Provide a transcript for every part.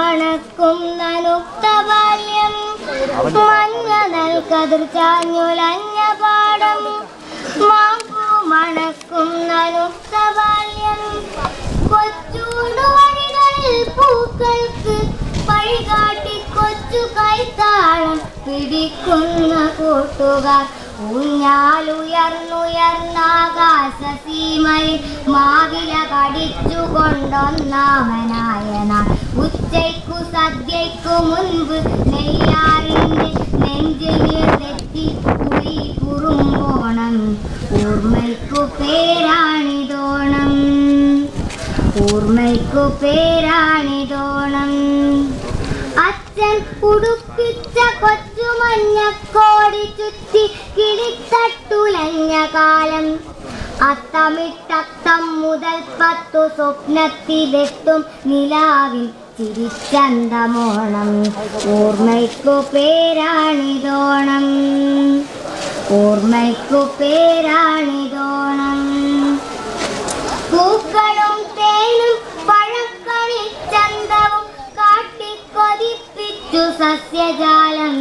മണക്കും നനുത്ത ബാല്യം മഞ്ഞ നൽകതിർ ചാഞ്ഞുലഞ്ഞ പാടം മാപ്പു മണക്കും നനുത്ത ബാല്യം കൊച്ചുടുവഴികളിൽ പൂക്കൾക്ക് വഴികാട്ടി കൊച്ചു കൈത്താളം പിടിക്കുന്ന കൂട്ടുകാർ ഊഞ്ഞാലുയർന്നുയർന്നാകാശസീമയിൽ മാവില കടിച്ചു കൊണ്ടൊന്നാമനായ നാൾ ഉച്ചയ്ക്കു സദ്യയ്ക്കു മുൻപ് നെയ്യാറിന്റെ നെഞ്ചിൽ തെറ്റി കുഴി കുറുമ്പോണം ഓർമ്മയ്ക്കു പേരാണിതോണം ഓർമ്മയ്ക്കു പേരാണിതോണം അച്ഛൻ ഉടുപ്പിച്ച കൊച്ചു മഞ്ഞക്കോടി ചുറ്റി കിളിത്തട്ടുലഞ്ഞ കാലം അത്തമിട്ടത്തം മുതൽ 10 സ്വപ്നത്തിലെത്തും നിലാവിൽ ചിരിച്ചന്തമോണം ഓർമ്മയ്ക്കു പേരാണിതോണം ഓർമ്മയ്ക്കു പേരാണിതോണം പൂക്കളും തേനും പഴക്കണിച്ചന്തവും കാട്ടിക്കൊതിപ്പിച്ചു സസ്യജാലം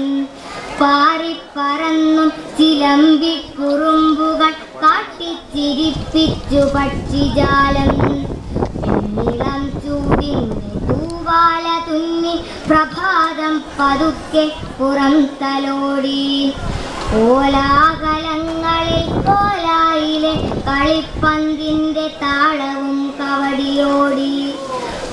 പാറിപ്പറന്നും ചിലമ്പിക്കുറുമ്പുകൾ കാട്ടിച്ചിരിപ്പിച്ചു പക്ഷിജാലം ഇളം ചൂടിന്റെ തൂവാല തുന്നി പ്രഭാതം പതുക്കെ പുറം തലോടി കോലാഹലങ്ങളിൽ കോലായിലെ കളിപ്പന്തിന്റെ താളവും കവടിയോടി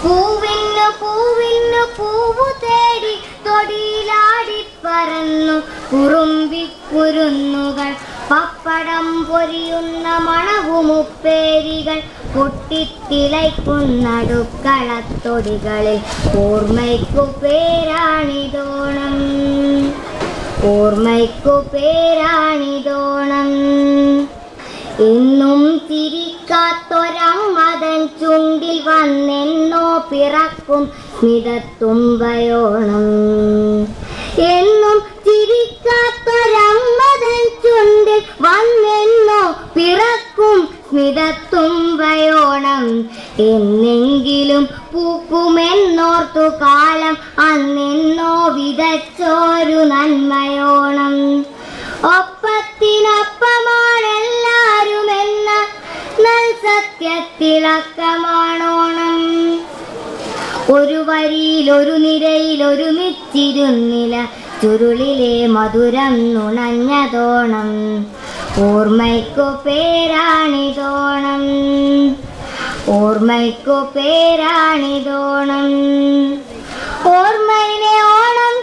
പൂവിന്നു പൂവിന്നു പൂവു തേടി തൊടിയിലാടിപ്പറന്നു കുറുമ്പിക്കുരുന്നുകൾ പപ്പടം പൊരിയുന്ന മണവുമുപ്പേരികൾ പൊട്ടിത്തിളയ്ക്കുന്നടുക്കളത്തൊടികളിൽ ഓർമ്മയ്ക്കു പേരാണിതോണം ഓർമ്മയ്ക്കു പേരാണിതോണം എന്നും ചിരിക്കാത്തൊരമ്മതൻ ചുണ്ടിൽ വന്നെന്നോ പിറക്കും സ്മിതത്തുമ്പയോണം എന്നും ചിരിക്കാത്തൊരമ്മതൻ ചുണ്ടിൽ വന്നെന്നോ പിറക്കും സ്മിതത്തുമ്പയോണം എന്നെങ്കിലും പൂക്കുമെന്നോർത്തു കാലം അന്നെന്നോ വിതച്ചോരു നന്മയോണം ഒപ്പത്തിനൊപ്പമാണെല്ലാരുമെന്ന നൽ സത്യത്തിളക്കമാണോണം ഒരു വരിയിൽ ഒരു നിരയിൽ ഒരുമിച്ചിരുന്നില്ല ചുരുളിലെ മധുരം നുണഞ്ഞതോണം ഓർമ്മയ്ക്കു പേരാണിതോണം ഓർമ്മയ്ക്കു പേരാണിതോണം ഓർമ്മയിലെ ഓണം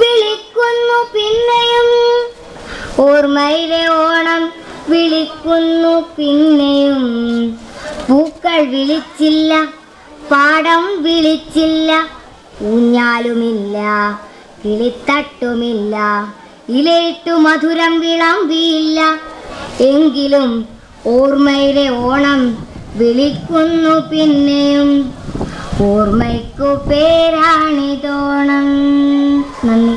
വിളിക്കുന്നു പിന്നെയും ഓർമ്മയിലെ ഓണം വിളിക്കുന്നു പിന്നെയും പൂക്കൾ വിളിച്ചില്ല പാടം വിളിച്ചില്ല ഊഞ്ഞാലുമില്ല കിളിത്തട്ടുമില്ല ഇലയിട്ടു മധുരം വിളമ്പിയില്ല എങ്കിലും ഓർമ്മയിലെ ഓണം വിളിക്കുന്നു പിന്നെയും ഓർമ്മയ്ക്കു പേരാണിതോണം നന്ദി.